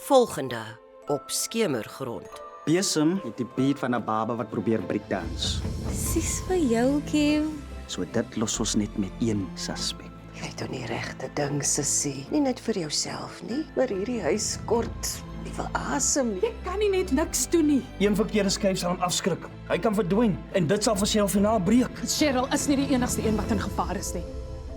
Volgende op Skemergrond. Besem het die beat van 'n baba wat probeer breakdance. Presies vir jou, Kev. So dit los ons net met een suspek. Jy doen die regte ding, sussie. Nie net vir jouself nie, maar hierdie huis kort. Jy wil asem. Jy kan nie net niks doen nie. Een verkeerde skuif sal hom afskrik. Hy kan verdwyn en dit sal vir sy finaal breek. Cheryl is nie die enigste een wat in gevaar is nie.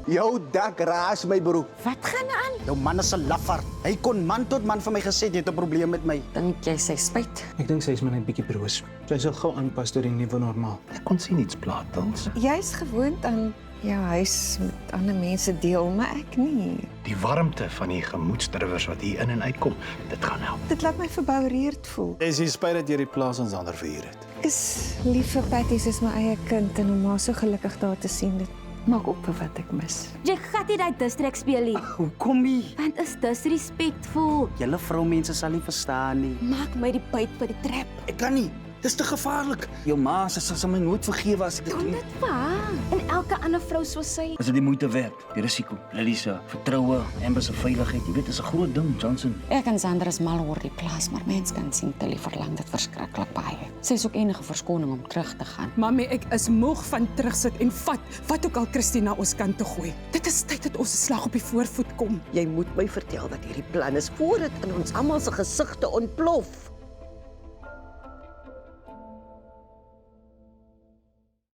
Jou dak raas my broer. Wat gaan aan? Jou man is 'n lafaard. Hy kon man tot man vir my gesê jy het 'n probleem met my. Dink jy sy spyt? Ek dink sy is maar net bietjie broos. Sy sal gou aanpas tot die nuwe normaal. Ek kon sien iets platels. Jy's gewoond aan jou huis met ander mense deel, maar ek nie. Die warmte van die gemoedsdrywers wat hier in en uitkom, dit gaan help. Dit laat my verboureerd voel. Is jy spyt dat jy die plaas aan Sander verhuur het? Ek is lief vir Patty soos my eie kind en om haar so gelukkig daar te sien. Dit maak op vir wat ek mis. Jy gaan nie daai distrek speel nie. Hoekom nie? Want is disrespekvol. Julle vroumense sal nie verstaan nie. Maak my die byt vir die trap. Ek kan nie. Dis te gevaarlik. Jou ma sal my nooit vergewe as ek dit Kan doen. dit waar? En elke ander vrou soos sy. Is dit die moeite werd? Die risiko, Lily se vertroue, Amber se veiligheid. Jy weet, dit is 'n groot ding, Johnson. Ek en Sandra is mal oor die plaas, maar mens kan sien Tilly verlang dit verskriklik baie. Sy is ook enige verskoning om terug te gaan. Mami, ek is moeg van terugsit en vat wat ook al Christina ons kant toe gooi. Dit is tyd dat ons 'n slag op die voorvoet kom. Jy moet my vertel wat hierdie plan is voor dit in ons almal se gesigte ontplof.